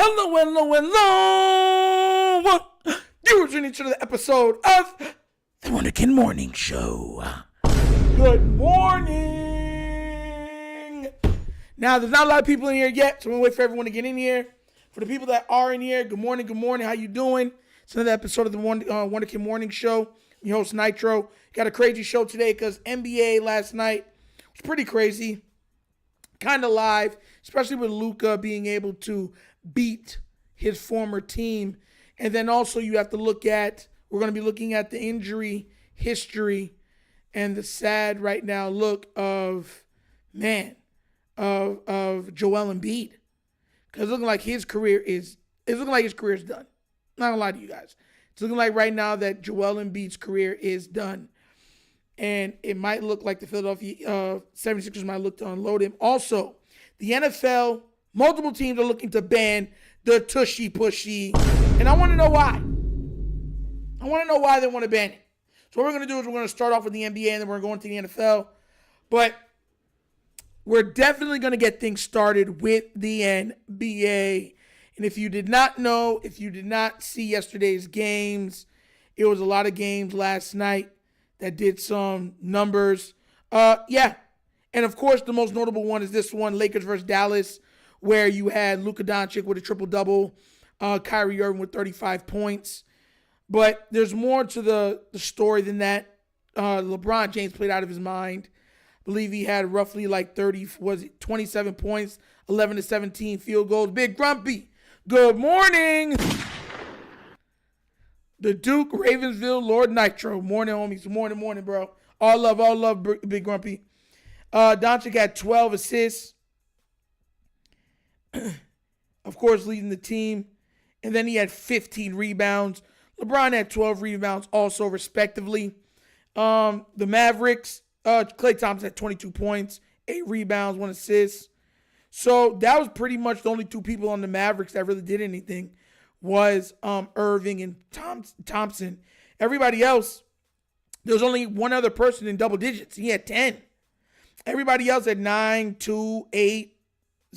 Hello, hello, hello. You're tuning to the episode of The Wunderkind Morning Show. Good morning. Now, there's not a lot of people in here yet, so we're going to wait for everyone to get in here. For the people that are in here, good morning, good morning. How you doing? It's another episode of The Wunderkind Morning Show. Your host, Nitro. Got a crazy show today because NBA last night was pretty crazy. Kind of live, especially with Luka being able to beat his former team. And then also you have to we're going to be looking at the injury history and the sad right now look of Joel Embiid. Because it's looking like his career is done. Not gonna lie to you guys. It's looking like right now that Joel Embiid's career is done. And it might look like the Philadelphia 76ers might look to unload him. Also, the NFL, multiple teams are looking to ban the Tushy Pushy. And I want to know why. I want to know why they want to ban it. So what we're going to do is we're going to start off with the NBA and then we're going to the NFL. But we're definitely going to get things started with the NBA. And if you did not know, if you did not see yesterday's games, it was a lot of games last night that did some numbers. And of course, the most notable one is this one, Lakers versus Dallas, where you had Luka Doncic with a triple-double, Kyrie Irving with 35 points. But there's more to the story than that. LeBron James played out of his mind. I believe he had roughly like 27 points, 11 to 17 field goals. Big Grumpy, good morning. The Duke, Ravensville, Lord Nitro. Morning, homies. Morning, bro. All love, Big Grumpy. Doncic had 12 assists. Of course, leading the team. And then he had 15 rebounds. LeBron had 12 rebounds also, respectively. The Mavericks, Klay Thompson had 22 points, 8 rebounds, 1 assist. So that was pretty much the only two people on the Mavericks that really did anything. Was Irving and Thompson. Everybody else, there was only one other person in double digits. He had 10. Everybody else had 9, 2, 8,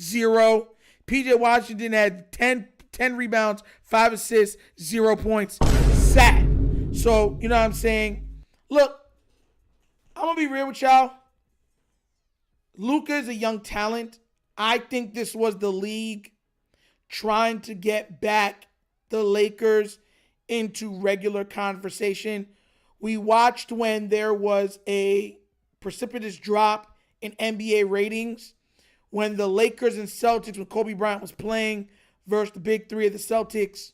0. PJ Washington had 10 rebounds, 5 assists, 0 points. Sad. So, you know what I'm saying? Look, I'm going to be real with y'all. Luka is a young talent. I think this was the league trying to get back the Lakers into regular conversation. We watched when there was a precipitous drop in NBA ratings when the Lakers and Celtics, when Kobe Bryant was playing versus the big three of the Celtics,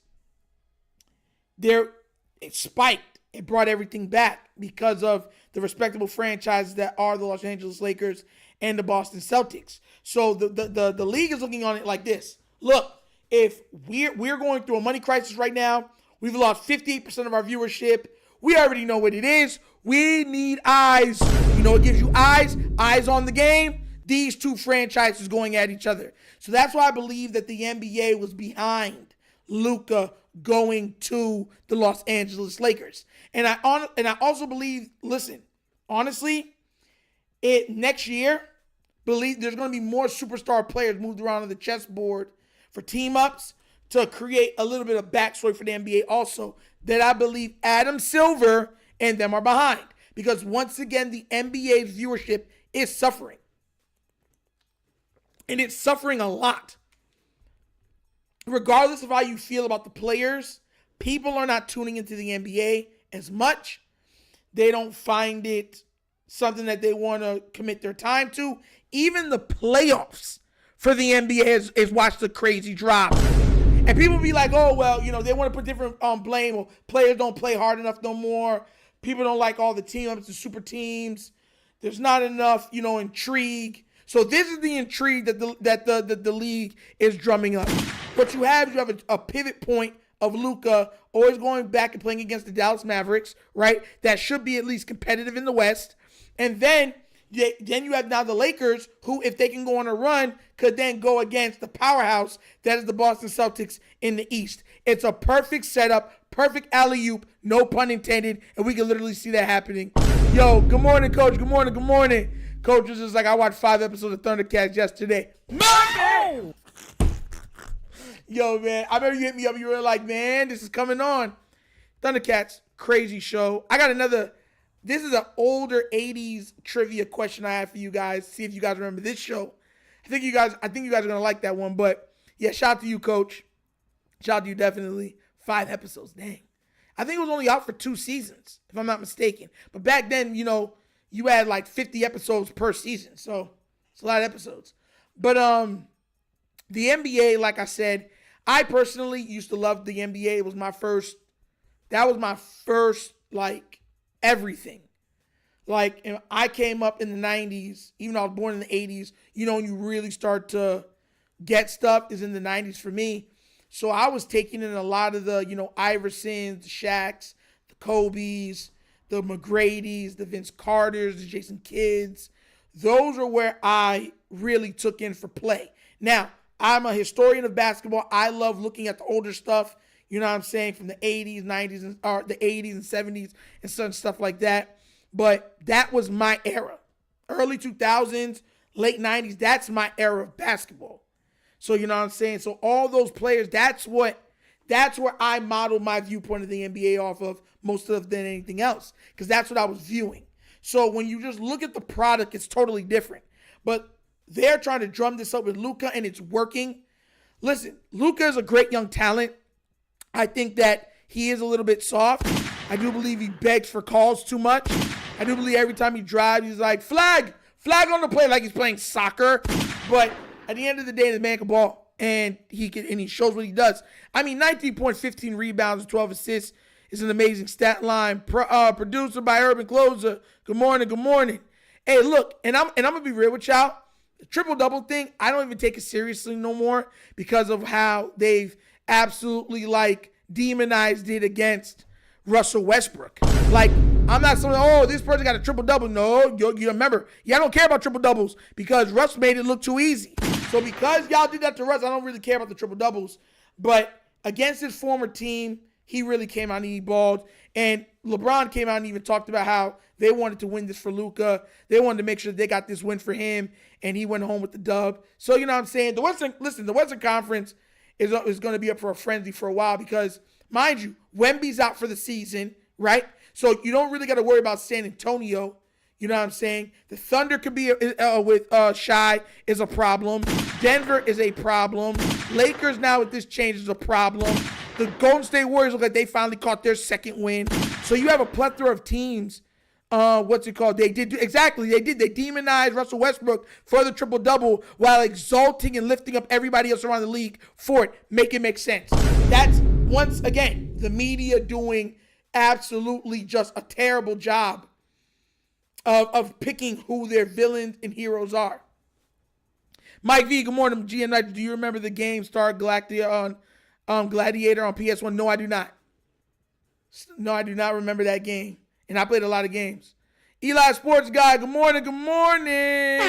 it spiked. It brought everything back because of the respectable franchises that are the Los Angeles Lakers and the Boston Celtics. So the league is looking on it like this. Look, if we're going through a money crisis right now, we've lost 58% of our viewership. We already know what it is. We need eyes. You know what gives you eyes? Eyes on the game. These two franchises going at each other. So that's why I believe that the NBA was behind Luka going to the Los Angeles Lakers. And I also believe, listen, honestly, next year, believe there's going to be more superstar players moved around on the chessboard for team-ups to create a little bit of backstory for the NBA also that I believe Adam Silver and them are behind. Because once again, the NBA's viewership is suffering. And it's suffering a lot. Regardless of how you feel about the players, people are not tuning into the NBA as much. They don't find it something that they want to commit their time to. Even the playoffs for the NBA is watched a crazy drop. And people be like, oh, well, you know, they want to put different blame. Well, players don't play hard enough no more. People don't like all the team-ups and super teams. There's not enough, intrigue. So this is the intrigue that the league is drumming up. What you have a pivot point of Luka always going back and playing against the Dallas Mavericks, right? That should be at least competitive in the West. And then you have now the Lakers, who, if they can go on a run, could then go against the powerhouse that is the Boston Celtics in the East. It's a perfect setup, perfect alley-oop, no pun intended, and we can literally see that happening. Yo, good morning, Coach. Good morning. Coach was just like, I watched 5 episodes of Thundercats yesterday. Yo, man, I remember you hit me up. You were like, man, this is coming on. Thundercats, crazy show. I got another. This is an older 80s trivia question I have for you guys. See if you guys remember this show. I think you guys are going to like that one. But, yeah, shout out to you, Coach. Shout out to you, definitely. 5 episodes. Dang. I think it was only out for 2 seasons, if I'm not mistaken. But back then, you had like 50 episodes per season. So, it's a lot of episodes. But the NBA, like I said, I personally used to love the NBA. It was my first, like, everything. Like, I came up in the 90s, even though I was born in the 80s, when you really start to get stuff is in the 90s for me. So I was taking in a lot of the, Iversons, the Shaqs, the Kobes, the McGradys, the Vince Carters, the Jason Kidds. Those are where I really took in for play. Now, I'm a historian of basketball. I love looking at the older stuff, you know what I'm saying, from the 80s, 90s, or the 80s and 70s and some stuff like that. But that was my era. Early 2000s, late 90s, that's my era of basketball. So, you know what I'm saying? So all those players, that's where I modeled my viewpoint of the NBA off of most of than anything else, because that's what I was viewing. So when you just look at the product, it's totally different. But they're trying to drum this up with Luka, and it's working. Listen, Luka is a great young talent. I think that he is a little bit soft. I do believe he begs for calls too much. I do believe every time he drives, he's like, flag on the play, like he's playing soccer. But at the end of the day, the man can ball, and he shows what he does. I mean, 19 points, 15 rebounds, and 12 assists is an amazing stat line. Producer by Urban Closer. Good morning. Hey, look, and I'm gonna be real with y'all. The triple-double thing, I don't even take it seriously no more because of how they've absolutely, like, demonized it against Russell Westbrook. Like, I'm not saying, this person got a triple-double. No, you remember, I don't care about triple-doubles because Russ made it look too easy. So because y'all did that to Russ, I don't really care about the triple-doubles. But against his former team, he really came out and he balled. And LeBron came out and even talked about how they wanted to win this for Luka. They wanted to make sure they got this win for him, and he went home with the dub. So, you know what I'm saying? The Western Conference is going to be up for a frenzy for a while because, mind you, Wemby's out for the season, right? So you don't really got to worry about San Antonio. You know what I'm saying? The Thunder could be with Shy is a problem. Denver is a problem. Lakers now with this change is a problem. The Golden State Warriors look like they finally caught their second win. So you have a plethora of teams. They did. They demonized Russell Westbrook for the triple-double while exalting and lifting up everybody else around the league for it. Make it make sense. That's, once again, the media doing absolutely just a terrible job of picking who their villains and heroes are. Mike V, good morning. GM Night, do you remember the game Star Galactica on Gladiator on PS1? No, I do not. No, I do not remember that game. And I played a lot of games. Eli Sports Guy, good morning. Hey,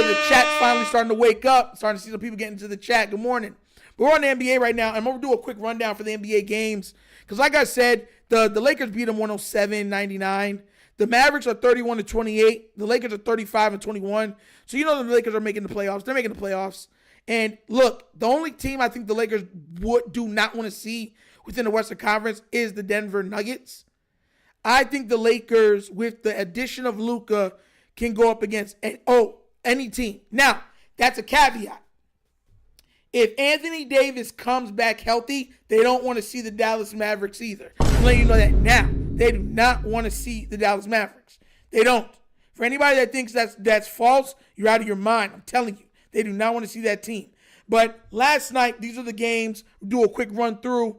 the chat's finally starting to wake up. Starting to see some people getting into the chat. Good morning. We're on the NBA right now. I'm going to do a quick rundown for the NBA games. Because like I said, the Lakers beat them 107-99. The Mavericks are 31-28. The Lakers are 35-21. So you know the Lakers are making the playoffs. They're making the playoffs. And look, the only team I think the Lakers do not want to see within the Western Conference is the Denver Nuggets. I think the Lakers, with the addition of Luka, can go up against any team. Now, that's a caveat. If Anthony Davis comes back healthy, they don't want to see the Dallas Mavericks either. I'm letting you know that now. They do not want to see the Dallas Mavericks. They don't. For anybody that thinks that's false, you're out of your mind. I'm telling you. They do not want to see that team. But last night, these are the games. We'll do a quick run through.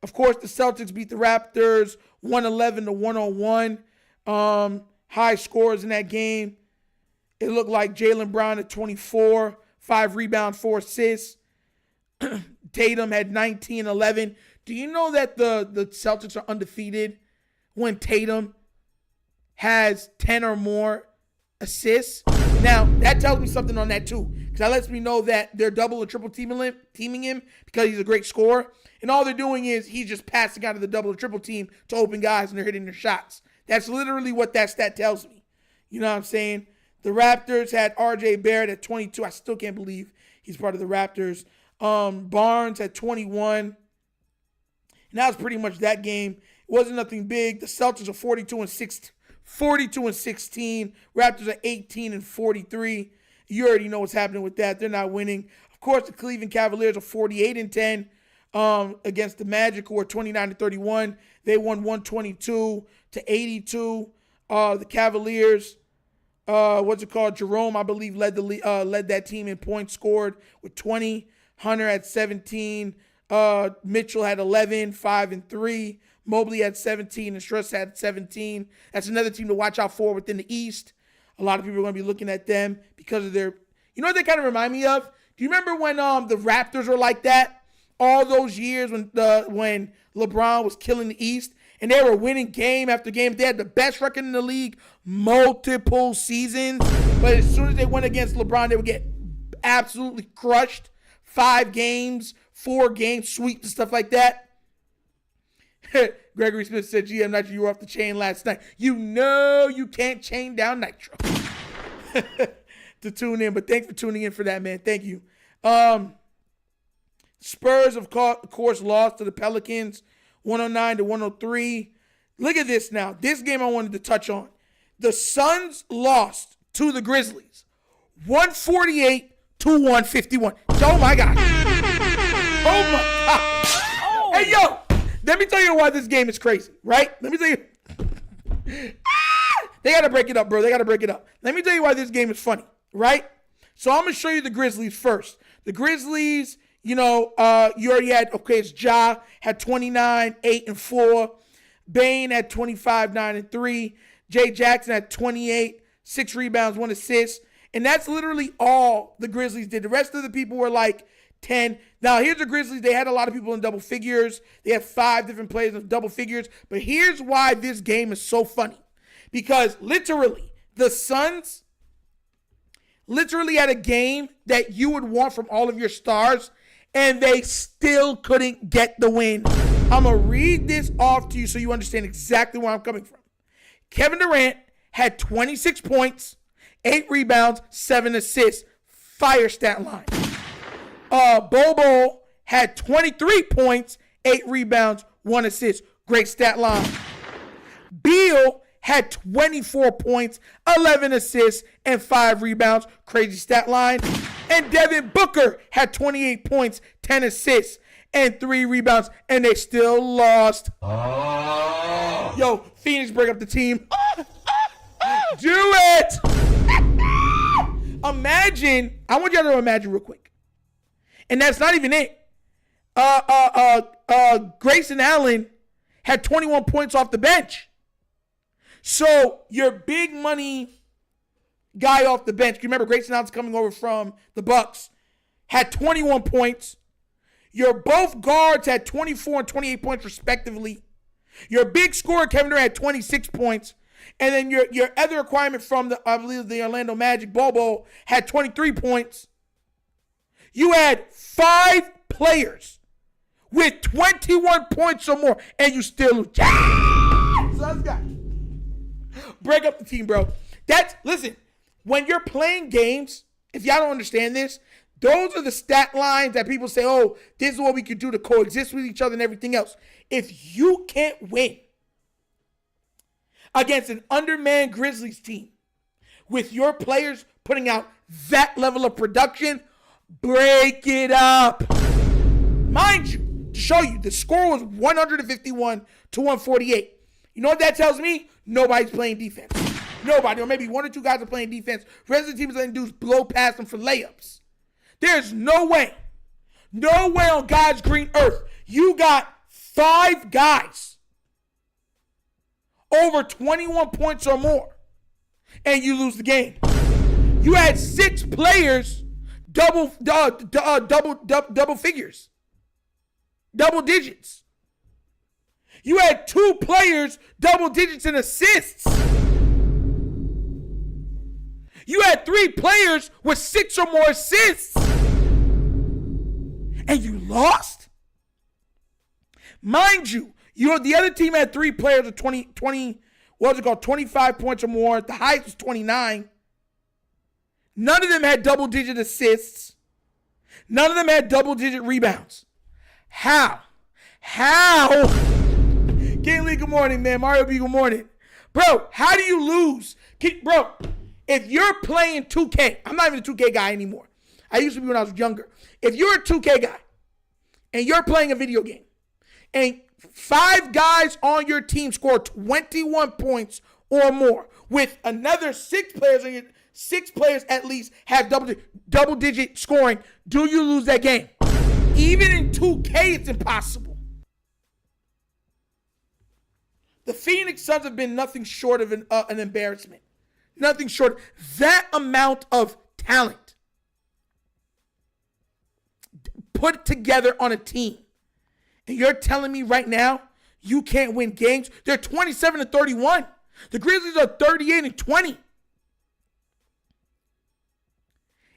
Of course, the Celtics beat the Raptors 111-101. High scores in that game. It looked like Jaylen Brown at 24, 5 rebounds, 4 assists. Tatum had 19-11. Do you know that the Celtics are undefeated when Tatum has 10 or more assists? Now, that tells me something on that too, because that lets me know that they're double or triple teaming him because he's a great scorer. And all they're doing is he's just passing out of the double or triple team to open guys and they're hitting their shots. That's literally what that stat tells me. You know what I'm saying? The Raptors had RJ Barrett at 22. I still can't believe He's part of the Raptors. Barnes had 21. And that was pretty much that game. It wasn't nothing big. The Celtics are 42 and 16. Raptors are 18 and 43. You already know what's happening with that. They're not winning. Of course, the Cleveland Cavaliers are 48 and 10 against the Magic, who are 29 and 31. They won 122 to 82. The Cavaliers, Jerome, I believe, led that team in points scored with 20. Hunter had 17. Mitchell had 11, 5 and 3. Mobley had 17, and Struss had 17. That's another team to watch out for within the East. A lot of people are going to be looking at them because of their, you know what they kind of remind me of? Do you remember when the Raptors were like that? All those years when LeBron was killing the East and they were winning game after game. They had the best record in the league multiple seasons. But as soon as they went against LeBron, they would get absolutely crushed. 5 games, 4 games, sweeps and stuff like that. Gregory Smith said, GM Nitro, you were off the chain last night. You know you can't chain down Nitro. To tune in, but thanks for tuning in for that, man. Thank you. Spurs, of course, lost to the Pelicans, 109 to 103. Look at this now. This game I wanted to touch on. The Suns lost to the Grizzlies, 148 to 151. Oh, my God. Oh, my God. Oh. Hey, yo. Let me tell you why this game is crazy, right? Let me tell you. They got to break it up, bro. They got to break it up. Let me tell you why this game is funny, right? So I'm going to show you the Grizzlies first. The Grizzlies, you already had, it's Ja had 29, 8 and 4. Bane had 25, 9 and 3. Jay Jackson had 28, 6 rebounds, 1 assist. And that's literally all the Grizzlies did. The rest of the people were like 10. Now, here's the Grizzlies. They had a lot of people in double figures. They had 5 different players in double figures. But here's why this game is so funny. Because literally, the Suns literally had a game that you would want from all of your stars, and they still couldn't get the win. I'm going to read this off to you so you understand exactly where I'm coming from. Kevin Durant had 26 points, 8 rebounds, 7 assists. Fire stat line. Bobo had 23 points, 8 rebounds, 1 assist. Great stat line. Beal had 24 points, 11 assists, and 5 rebounds. Crazy stat line. And Devin Booker had 28 points, 10 assists, and 3 rebounds. And they still lost. Oh. Yo, Phoenix, break up the team. Do it. Imagine. I want y'all to imagine real quick. And that's not even it. Grayson Allen had 21 points off the bench. So your big money guy off the bench, you remember Grayson Allen's coming over from the Bucks, had 21 points. Your both guards had 24 and 28 points respectively. Your big scorer, Kevin Durant, had 26 points. And then your other requirement from I believe the Orlando Magic, Bobo, had 23 points. You had 5 players with 21 points or more, and you still lose. So let's go. Break up the team, bro. Listen, when you're playing games, if y'all don't understand this, those are the stat lines that people say, oh, this is what we could do to coexist with each other and everything else. If you can't win against an undermanned Grizzlies team with your players putting out that level of production, break it up. Mind you, to show you, the score was 151 to 148. You know what that tells me? Nobody's playing defense. Nobody, or maybe 1 or 2 guys are playing defense. The rest of the team is letting dudes blow past them for layups. There's no way on God's green earth you got 5 guys over 21 points or more and you lose the game. You had 6 players double figures, double digits. You had 2 players double digits in assists. You had 3 players with 6 or more assists. And you lost? Mind you, the other team had 3 players with 25 points or more. The highest was 29. None of them had double-digit assists. None of them had double-digit rebounds. How? King Lee, good morning, man. Mario B, good morning. Bro, how do you lose? Bro, if you're playing 2K, I'm not even a 2K guy anymore. I used to be when I was younger. If you're a 2K guy and you're playing a video game and 5 guys on your team score 21 points or more with another 6 players on your 6 players at least have double-digit scoring, do you lose that game? Even in 2K, it's impossible. The Phoenix Suns have been nothing short of an embarrassment. Nothing short. That amount of talent put together on a team. And you're telling me right now you can't win games? They're 27-31. The Grizzlies are 38-20.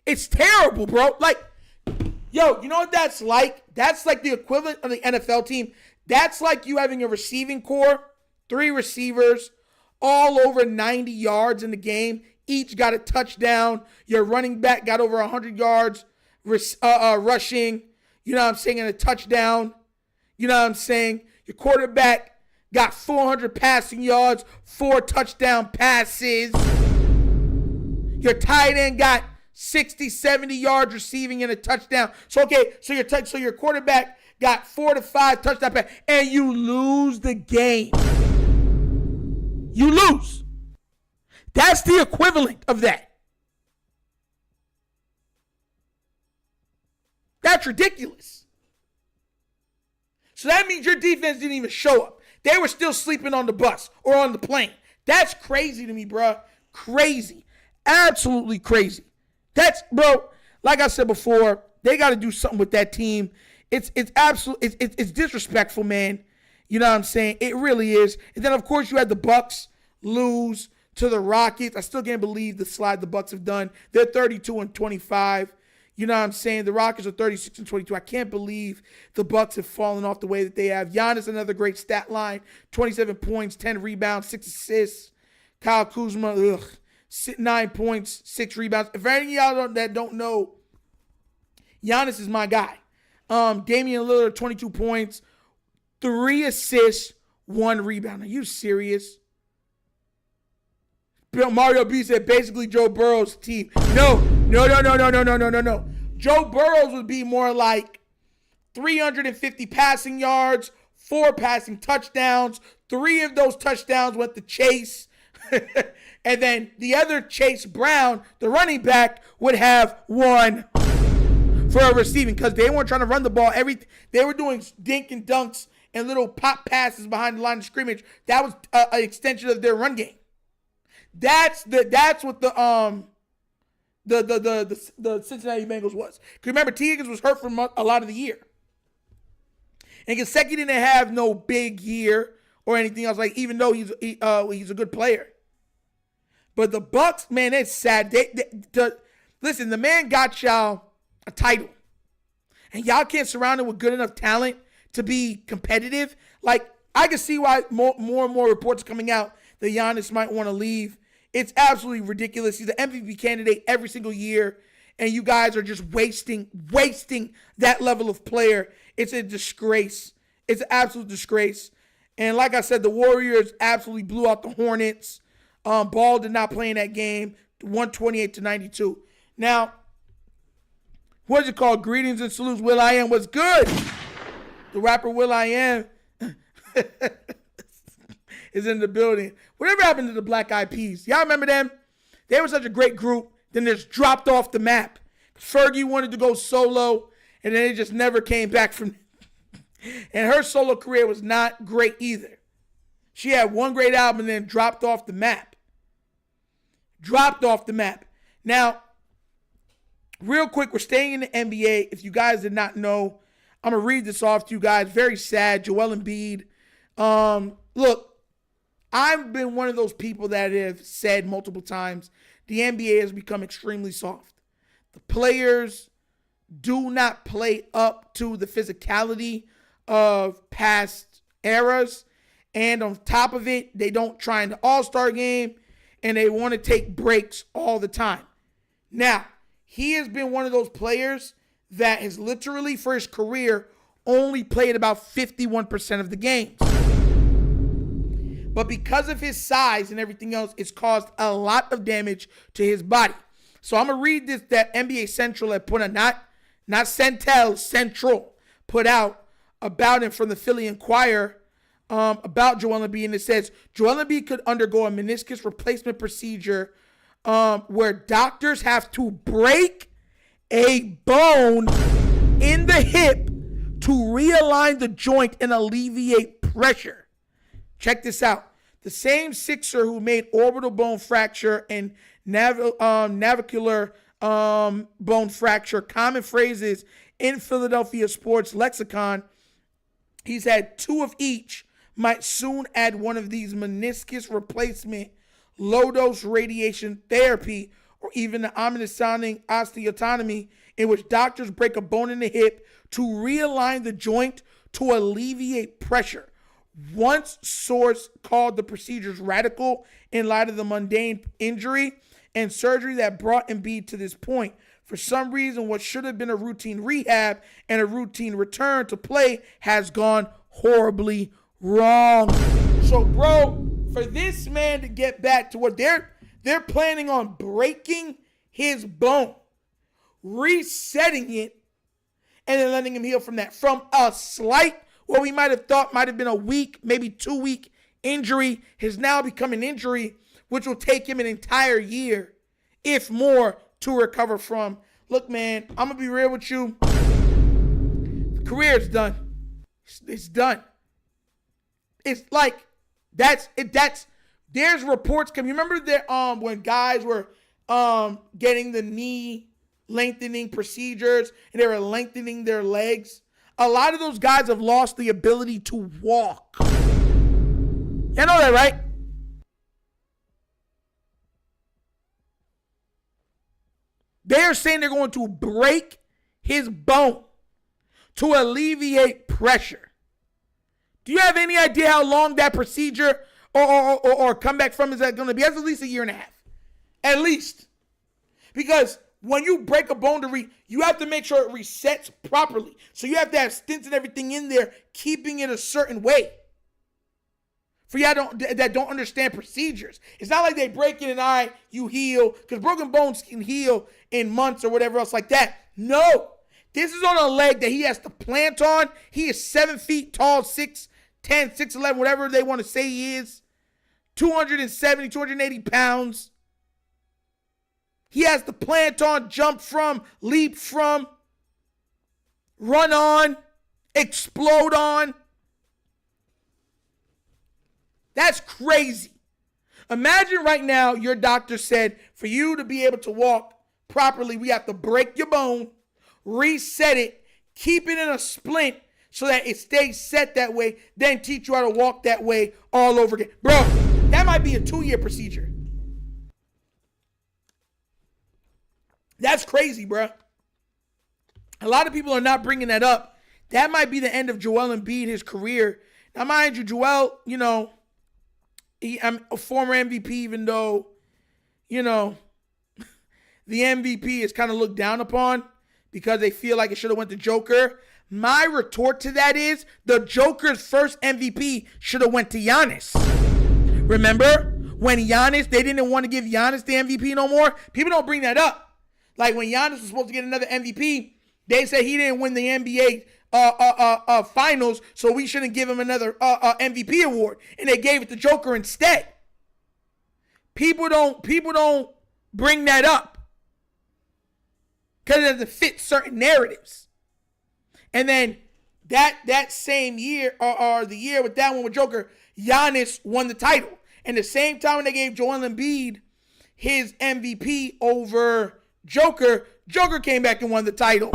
It's terrible, bro. Like, yo, you know what that's like? That's like the equivalent of the NFL team. That's like you having a receiving core, 3 receivers, all over 90 yards in the game. Each got a touchdown. Your running back got over 100 yards rushing. You know what I'm saying? And a touchdown. You know what I'm saying? Your quarterback got 400 passing yards, 4 touchdown passes. Your tight end got 60, 70 yards receiving and a touchdown. So your quarterback got 4 to 5 touchdown passes, and you lose the game. You lose. That's the equivalent of that. That's ridiculous. So that means your defense didn't even show up. They were still sleeping on the bus or on the plane. That's crazy to me, bro. Crazy. Absolutely crazy. That's, bro, like I said before, they got to do something with that team. It's disrespectful, man. You know what I'm saying? It really is. And then, of course, you had the Bucks lose to the Rockets. I still can't believe the slide the Bucks have done. They're 32-25. You know what I'm saying? The Rockets are 36-22. I can't believe the Bucks have fallen off the way that they have. Giannis, another great stat line. 27 points, 10 rebounds, 6 assists. Kyle Kuzma, 9 points, 6 rebounds. If any of y'all that don't know, Giannis is my guy. Damian Lillard, 22 points, 3 assists, 1 rebound. Are you serious? Mario B said basically Joe Burrow's team. No. Joe Burrow's would be more like 350 passing yards, 4 passing touchdowns. 3 of those touchdowns went to Chase. And then the other Chase Brown, the running back, would have 1 for a receiving because they weren't trying to run the ball. They were doing dink and dunks and little pop passes behind the line of scrimmage. That was an extension of their run game. That's what the Cincinnati Bengals was. Because remember, T. Higgins was hurt for a lot of the year. And Gesicki didn't have no big year or anything else, like, even though he's a good player. But the Bucks, man, it's sad. Listen, the man got y'all a title. And y'all can't surround him with good enough talent to be competitive. Like, I can see why more and more reports are coming out that Giannis might want to leave. It's absolutely ridiculous. He's an MVP candidate every single year, and you guys are just wasting that level of player. It's a disgrace. It's an absolute disgrace. And like I said, the Warriors absolutely blew out the Hornets. Ball did not play in that game, 128-92. Now, what is it called? Greetings and salutes. Will.i.am was good. The rapper Will.i.am is in the building. Whatever happened to the Black Eyed Peas? Y'all remember them? They were such a great group. Then they just dropped off the map. Fergie wanted to go solo, and then it just never came back from. And her solo career was not great either. She had one great album and then dropped off the map. Now, real quick, we're staying in the NBA. If you guys did not know, I'm going to read this off to you guys. Very sad. Joel Embiid. Look, I've been one of those people that have said multiple times the NBA has become extremely soft. The players do not play up to the physicality of past eras. And on top of it, they don't try in the All-Star game, and they want to take breaks all the time. Now, he has been one of those players that has literally, for his career, only played about 51% of the games. But because of his size and everything else, it's caused a lot of damage to his body. So I'm going to read this that NBA Central had put on, not Centel, Central, put out about him from the Philly Inquirer about Joel Embiid. And it says, Joel Embiid could undergo a meniscus replacement procedure where doctors have to break a bone in the hip to realign the joint and alleviate pressure. Check this out. The same Sixer who made orbital bone fracture and navicular bone fracture common phrases in Philadelphia sports lexicon, he's had 2 of each, might soon add one of these: meniscus replacement, low-dose radiation therapy, or even the ominous-sounding osteotomy, in which doctors break a bone in the hip to realign the joint to alleviate pressure. One source called the procedures radical in light of the mundane injury and surgery that brought Embiid to this point. For some reason, what should have been a routine rehab and a routine return to play has gone horribly wrong. So, bro, for this man to get back to what they're planning on breaking his bone, resetting it, and then letting him heal from that. From a slight, what we might have thought might have been a week, maybe 2-week injury, has now become an injury which will take him an entire year, if more, to recover from. Look, man, I'm going to be real with you. The career is done. It's done. It's like, there's reports coming. You remember that when guys were getting the knee lengthening procedures and they were lengthening their legs? A lot of those guys have lost the ability to walk. You know that, right? They're saying they're going to break his bone to alleviate pressure. Do you have any idea how long that procedure or comeback from is that going to be? That's at least a year and a half. At least. Because when you break a bone you have to make sure it resets properly. So you have to have stents and everything in there, keeping it a certain way. For y'all that don't understand procedures, it's not like they break it and you heal, because broken bones can heal in months or whatever else like that. No, this is on a leg that he has to plant on. He is 7 feet tall, 6'10", 6'11", whatever they want to say he is, 270, 280 pounds. He has to plant on, jump from, leap from, run on, explode on. That's crazy. Imagine right now your doctor said, for you to be able to walk properly, we have to break your bone, reset it, keep it in a splint so that it stays set that way, then teach you how to walk that way all over again. Bro, that might be a 2-year procedure. That's crazy, bro. A lot of people are not bringing that up. That might be the end of Joel Embiid, his career. Now, mind you, Joel, I'm a former MVP, even though, the MVP is kind of looked down upon because they feel like it should have went to Joker. My retort to that is the Joker's first MVP should have went to Giannis. Remember when Giannis, they didn't want to give Giannis the MVP no more? People don't bring that up. Like when Giannis was supposed to get another MVP, they said he didn't win the NBA finals, so we shouldn't give him another MVP award, and they gave it to Joker instead. People don't bring that up because it doesn't fit certain narratives. And then that same year or the year with that one with Joker, Giannis won the title. And the same time when they gave Joel Embiid his MVP over Joker came back and won the title.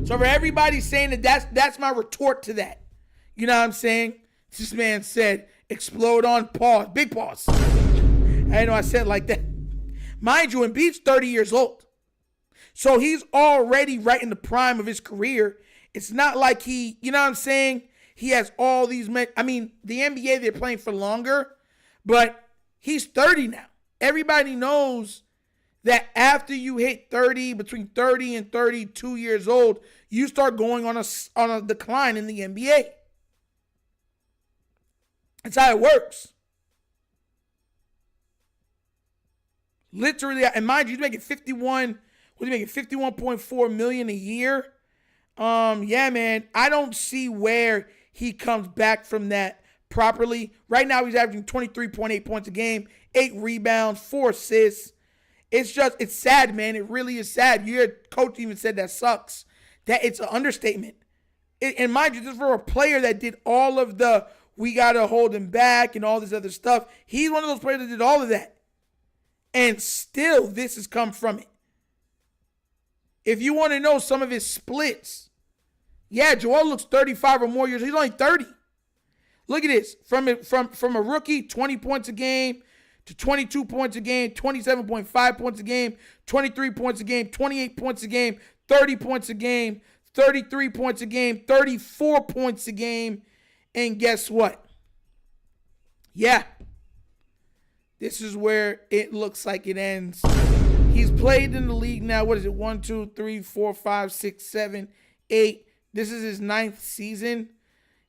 So for everybody saying that's my retort to that. You know what I'm saying? This man said, explode on pause. Big pause. I didn't know I said it like that. Mind you, Embiid's 30 years old. So he's already right in the prime of his career. It's not like he, you know what I'm saying? He has all these men. I mean, the NBA, they're playing for longer, but he's 30 now. Everybody knows that after you hit 30, between 30 and 32 years old, you start going on a decline in the NBA. That's how it works. Literally, and mind you, he's making 51.4 million a year. Yeah, man, I don't see where he comes back from that properly. Right now, he's averaging 23.8 points a game, 8 rebounds, 4 assists. It's sad, man. It really is sad. Your coach even said that sucks. That it's an understatement. And mind you, this is for a player that did all of the we got to hold him back and all this other stuff. He's one of those players that did all of that. And still, this has come from it. If you want to know some of his splits, yeah, Joel looks 35 or more years. He's only 30. Look at this. From a rookie, 20 points a game, to 22 points a game, 27.5 points a game, 23 points a game, 28 points a game, 30 points a game, 33 points a game, 34 points a game. And guess what? Yeah. This is where it looks like it ends. He's played in the league now. What is it? 1, 2, 3, 4, 5, 6, 7, 8. This is his 9th season.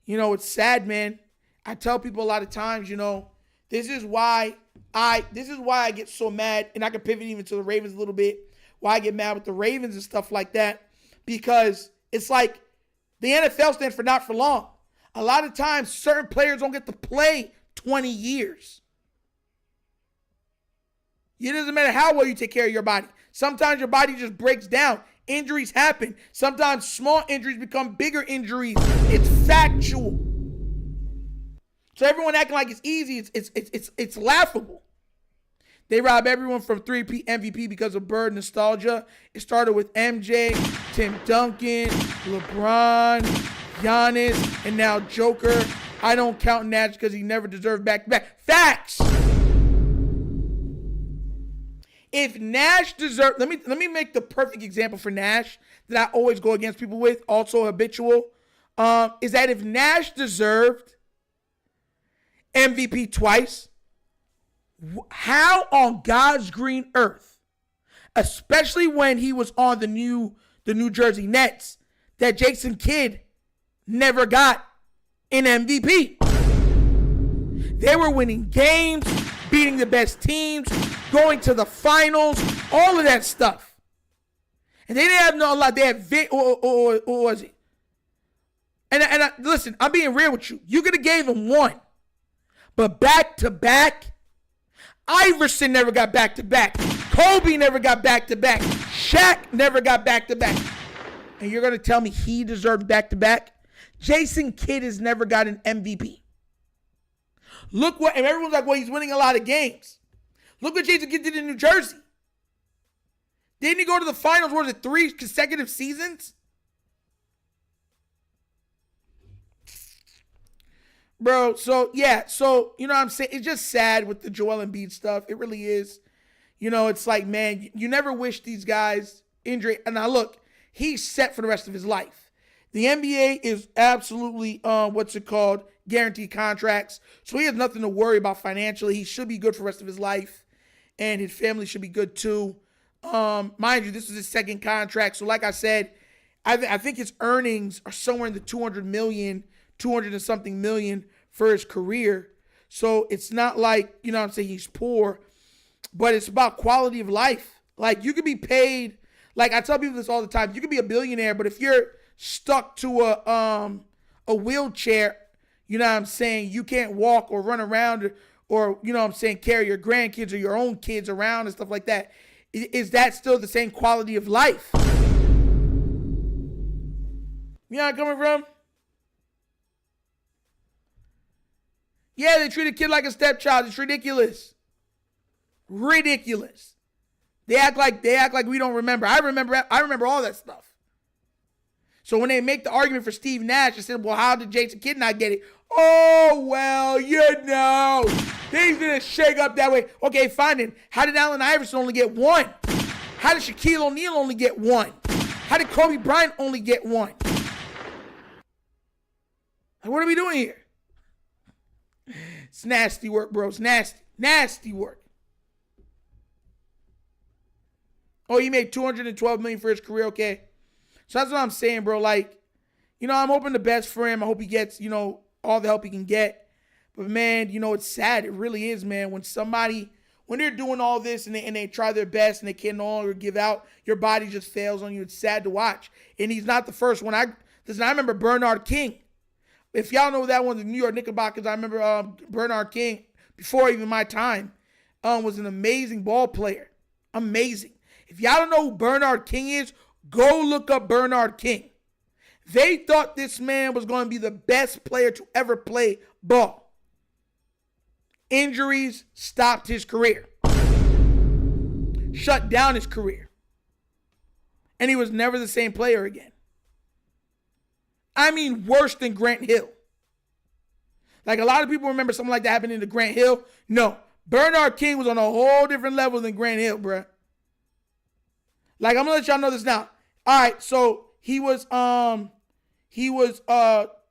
You know, it's sad, man. I tell people a lot of times, you know, this is why I get so mad, and I can pivot even to the Ravens a little bit, why I get mad with the Ravens and stuff like that, because it's like the NFL stands for not for long. A lot of times, certain players don't get to play 20 years. It doesn't matter how well you take care of your body. Sometimes your body just breaks down. Injuries happen. Sometimes small injuries become bigger injuries. It's factual. So everyone acting like it's easy, it's laughable. They rob everyone from 3P MVP because of Bird nostalgia. It started with MJ, Tim Duncan, LeBron, Giannis, and now Joker. I don't count Nash because he never deserved back-to-back. Facts! If Nash deserved, let me make the perfect example for Nash that I always go against people with, also habitual, is that if Nash deserved MVP twice, how on God's green earth, especially when he was on the New Jersey Nets, that Jason Kidd never got an MVP? They were winning games, beating the best teams, going to the finals, all of that stuff. And they didn't have no lot. They had or was it? And listen, I'm being real with you. You could have gave him one. But back-to-back, Iverson never got back-to-back. Kobe never got back-to-back. Shaq never got back-to-back. And you're going to tell me he deserved back-to-back? Jason Kidd has never got an MVP. Look what, and everyone's like, well, he's winning a lot of games. Look what Jason Kidd did in New Jersey. Didn't he go to the finals, what was it, 3 consecutive seasons? Bro, so, yeah, so, you know what I'm saying? It's just sad with the Joel Embiid stuff. It really is. You know, it's like, man, you never wish these guys injury. And now, look, he's set for the rest of his life. The NBA is absolutely, guaranteed contracts. So he has nothing to worry about financially. He should be good for the rest of his life. And his family should be good, too. Mind you, this is his second contract. So, like I said, I think his earnings are somewhere in the 200 and something million for his career. So it's not like, you know what I'm saying, he's poor, but it's about quality of life. Like, you could be paid, like I tell people this all the time, you could be a billionaire, but if you're stuck to a wheelchair, you know what I'm saying, you can't walk or run around or you know what I'm saying, carry your grandkids or your own kids around and stuff like that. Is that still the same quality of life? You know where I'm coming from? Yeah, they treat a kid like a stepchild. It's ridiculous. Ridiculous. They act like we don't remember. I remember all that stuff. So when they make the argument for Steve Nash, they said, well, how did Jason Kidd not get it? Oh, well, you know, things didn't shake up that way. Okay, fine then. How did Allen Iverson only get one? How did Shaquille O'Neal only get one? How did Kobe Bryant only get one? Like, what are we doing here? It's nasty work, bro. It's nasty. Nasty work. Oh, he made $212 million for his career. Okay. So that's what I'm saying, bro. Like, I'm hoping the best for him. I hope he gets, all the help he can get. But, man, it's sad. It really is, man. When they're doing all this and they try their best and they can no longer give out, your body just fails on you. It's sad to watch. And he's not the first one. I remember Bernard King. If y'all know that one, the New York Knickerbockers, I remember Bernard King, before even my time, was an amazing ball player. Amazing. If y'all don't know who Bernard King is, go look up Bernard King. They thought this man was going to be the best player to ever play ball. Injuries stopped his career. Shut down his career. And he was never the same player again. I mean, worse than Grant Hill. Like, a lot of people remember something like that happening to Grant Hill. No. Bernard King was on a whole different level than Grant Hill, bruh. Like, I'm going to let y'all know this now. All right, so he was a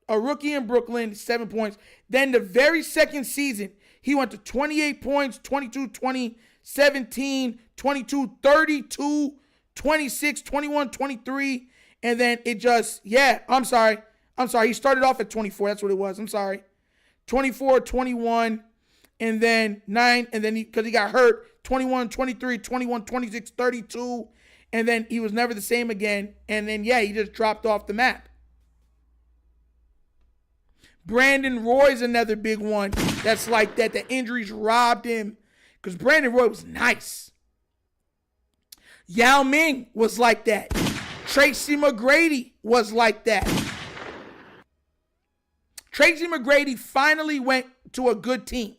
rookie in Brooklyn, 7 points. Then the very second season, he went to 28 points, 22, 20, 17, 22, 32, 26, 21, 23. And then it just, I'm sorry. He started off at 24. That's what it was. I'm sorry. 24, 21, and then 9. And then because he got hurt, 21, 23, 21, 26, 32. And then he was never the same again. And then, he just dropped off the map. Brandon Roy's another big one that's like that. The injuries robbed him because Brandon Roy was nice. Yao Ming was like that. Tracy McGrady was like that. Tracy McGrady finally went to a good team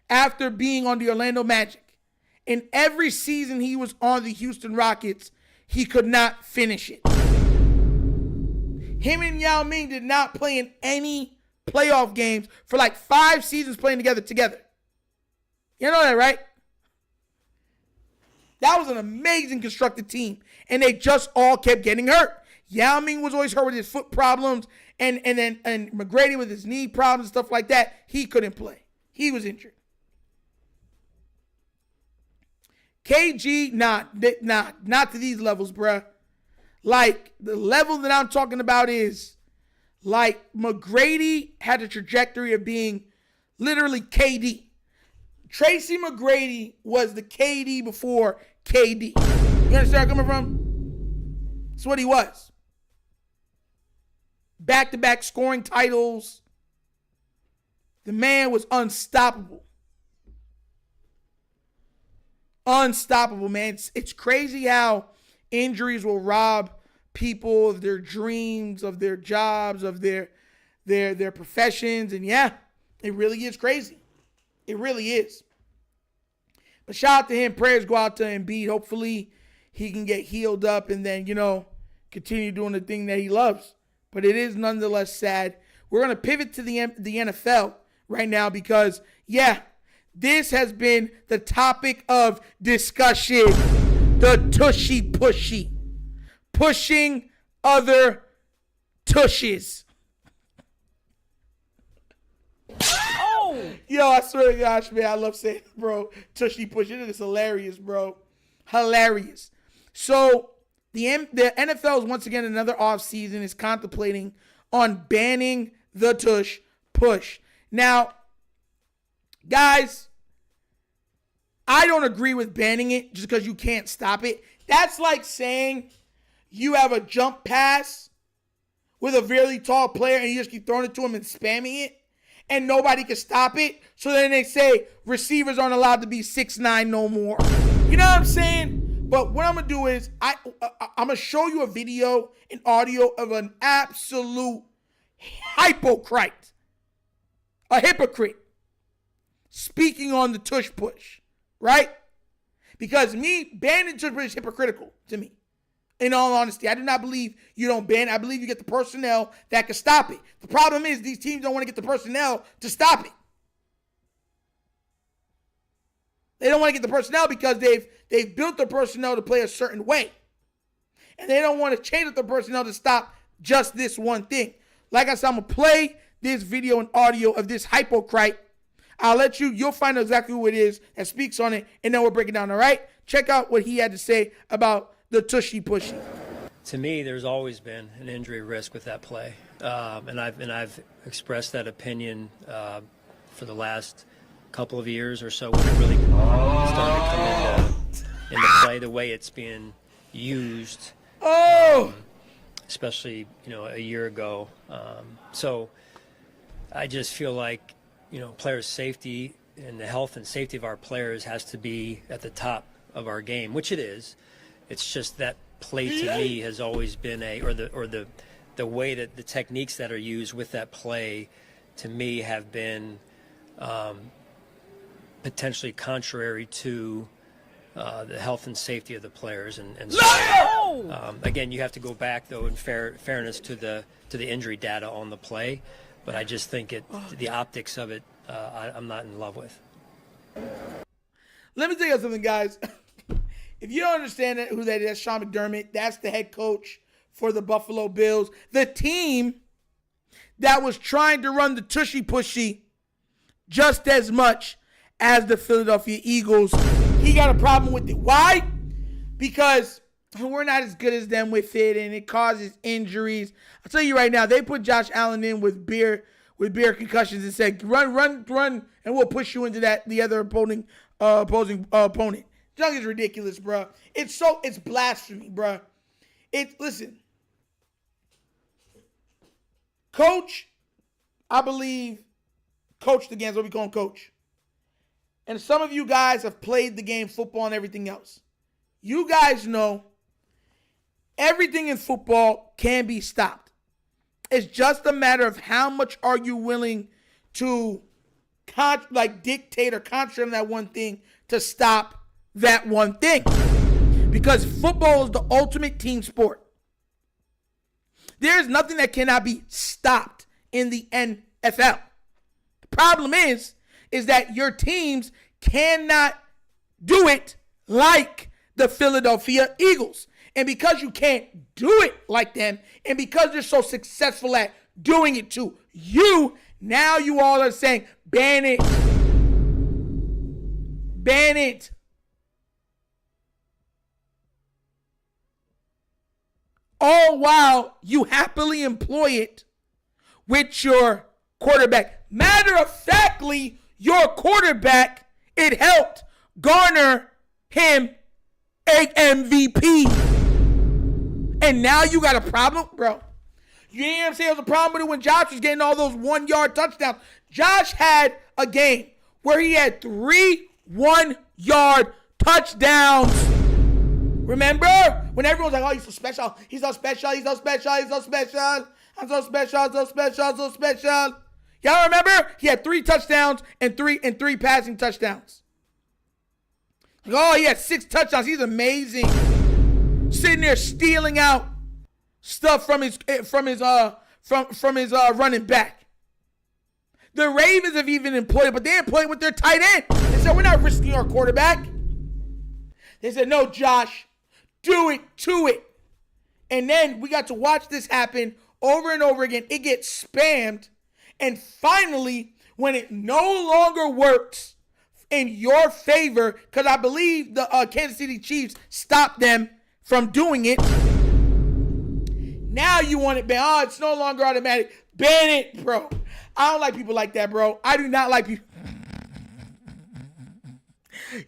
after being on the Orlando Magic. And every season he was on the Houston Rockets, he could not finish it. Him and Yao Ming did not play in any playoff games for like 5 seasons playing together. You know that, right? That was an amazing constructed team. And they just all kept getting hurt. Yao Ming was always hurt with his foot problems. And McGrady with his knee problems, stuff like that. He couldn't play. He was injured. KG, not to these levels, bruh. Like, the level that I'm talking about is, like, McGrady had a trajectory of being literally KD. Tracy McGrady was the KD before KD. You understand where I'm coming from? That's what he was. Back-to-back scoring titles. The man was unstoppable. Unstoppable, man. It's crazy how injuries will rob people of their dreams, of their jobs, of their professions. And it really is crazy. It really is. But shout out to him. Prayers go out to Embiid. Hopefully he can get healed up and then, continue doing the thing that he loves. But it is nonetheless sad. We're going to pivot to the NFL right now because, this has been the topic of discussion. The tushy pushy. Pushing other tushes. Oh! Yo, I swear to gosh, man, I love saying it, bro. Tushy push. It is hilarious, bro. Hilarious. So, the NFL is once again another offseason is contemplating on banning the tush push. Now, guys, I don't agree with banning it just because you can't stop it. That's like saying you have a jump pass with a really tall player and you just keep throwing it to him and spamming it and nobody can stop it. So then they say receivers aren't allowed to be 6'9" no more. You know what I'm saying? But what I'm going to do is I'm going to show you a video and audio of an absolute hypocrite. A hypocrite. Speaking on the tush push. Right? Because banning the tush push is hypocritical to me. In all honesty, I do not believe you don't ban. I believe you get the personnel that can stop it. The problem is these teams don't want to get the personnel to stop it. They don't want to get the personnel because they've built their personnel to play a certain way. And they don't want to change up the personnel to stop just this one thing. Like I said, I'm going to play this video and audio of this hypocrite. You'll find out exactly who it is that speaks on it, and then we'll break it down, all right? Check out what he had to say about the tushy pushy. To me, there's always been an injury risk with that play, and I've expressed that opinion for the last couple of years or so when it really started to come into play the way it's being used. Especially a year ago. So I just feel like players' safety and the health and safety of our players has to be at the top of our game, which it is. It's just that play to me has always been the way that the techniques that are used with that play to me have been potentially contrary to the health and safety of the players, and so, again, you have to go back though in fairness to the injury data on the play, but I just think the optics of it I'm not in love with. Let me tell you something, guys. If you don't understand who that is, Sean McDermott, that's the head coach for the Buffalo Bills, the team that was trying to run the tushy pushy just as much as the Philadelphia Eagles. He got a problem with it. Why? Because we're not as good as them with it, and it causes injuries. I'll tell you right now, they put Josh Allen in with beer concussions and said, run, and we'll push you into the other opposing opponent. Junk is ridiculous, bro. It's blasphemy, bro. Listen, Coach, I believe, coached against what we call him, Coach. And some of you guys have played the game football and everything else. You guys know everything in football can be stopped. It's just a matter of how much are you willing to dictate or constrain that one thing to stop that one thing. Because football is the ultimate team sport. There's nothing that cannot be stopped in the NFL. The problem is that your teams cannot do it like the Philadelphia Eagles. And because you can't do it like them, and because they're so successful at doing it to you, now you all are saying, ban it. Ban it. All while you happily employ it with your quarterback. Matter of factly, your quarterback, it helped garner him an MVP. And now you got a problem? Bro, you know what I'm saying? There was a problem with it when Josh was getting all those 1-yard touchdowns. Josh had a game where he had 3 1-yard touchdowns. Remember? When everyone was like, oh, he's so special. He's so special. He's so special. He's so special. I'm so special. So special. So special. Y'all remember? He had 3 touchdowns and three passing touchdowns. Oh, he had 6 touchdowns. He's amazing. Sitting there stealing out stuff from his running back. The Ravens have even employed it, but they employed it with their tight end. They said, we're not risking our quarterback. They said, no, Josh, do it to it. And then we got to watch this happen over and over again. It gets spammed. And finally, when it no longer works in your favor, because I believe the Kansas City Chiefs stopped them from doing it, now you want it banned. Oh, it's no longer automatic. Ban it, bro. I don't like people like that, bro. I do not like people.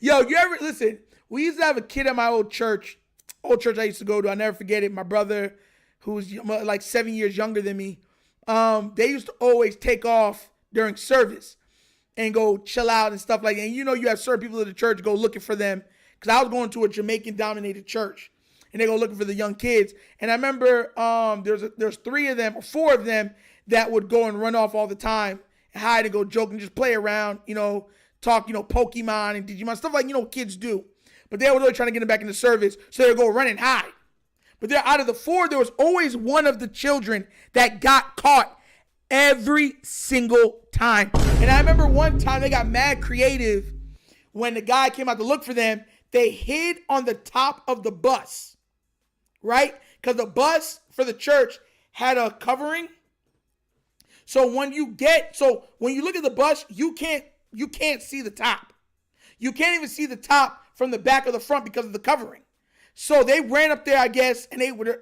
Yo, you ever, listen, we used to have a kid at my old church I used to go to. I'll never forget it. My brother, who was like 7 years younger than me, they used to always take off during service and go chill out and stuff like that. And you have certain people at the church go looking for them, because I was going to a Jamaican-dominated church, and they go looking for the young kids. And I remember there's 3 of them or 4 of them that would go and run off all the time and hide and go joke and just play around, talk, Pokemon and Digimon, stuff like, kids do. But they were really trying to get them back into service, so they would go run and hide. But out of the 4, there was always one of the children that got caught every single time. And I remember one time they got mad creative when the guy came out to look for them. They hid on the top of the bus, right? Because the bus for the church had a covering. So when you look at the bus, you can't see the top. You can't even see the top from the back or the front because of the covering. So they ran up there, I guess, and they were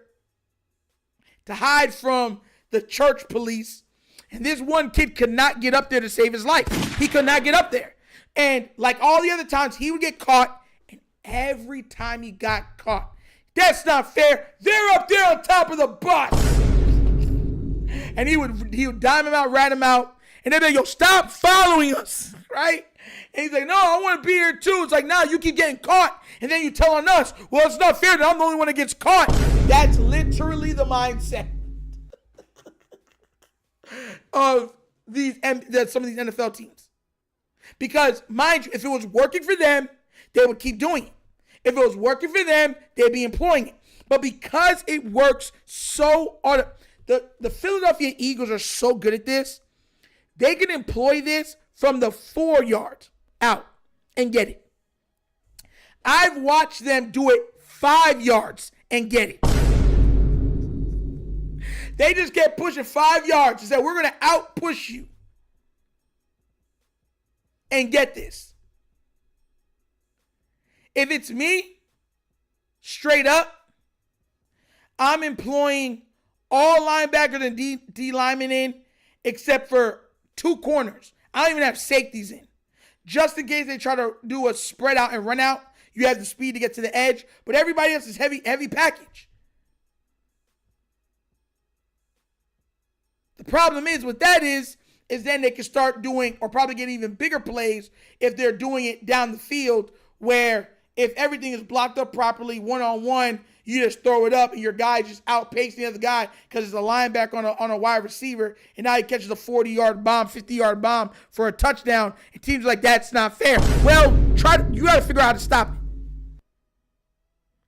to hide from the church police. And this one kid could not get up there to save his life. He could not get up there. And like all the other times, he would get caught. And every time he got caught, that's not fair. They're up there on top of the bus. And he would dime him out, rat him out. And they'd be like, yo, stop following us, right? And he's like, no, I want to be here too. It's like, nah, you keep getting caught. And then you telling us, well, it's not fair that I'm the only one that gets caught. That's literally the mindset of some of these NFL teams. Because, mind you, if it was working for them, they would keep doing it. If it was working for them, they'd be employing it. But because it works so the Philadelphia Eagles are so good at this, they can employ this from the 4 yards out and get it. I've watched them do it 5 yards and get it. They just kept pushing 5 yards and said, we're going to out-push you and get this. If it's me, straight up, I'm employing all linebackers and D linemen in except for 2 corners. I don't even have safeties in. Just in case they try to do a spread out and run out, you have the speed to get to the edge. But everybody else is heavy package. The problem is with that is then they can start doing or probably get even bigger plays if they're doing it down the field where if everything is blocked up properly, one-on-one, you just throw it up and your guy just outpaced the other guy because it's a linebacker on a wide receiver, and now he catches a 40-yard bomb, 50-yard bomb for a touchdown, and teams are like, that's not fair. Well, you got to figure out how to stop it.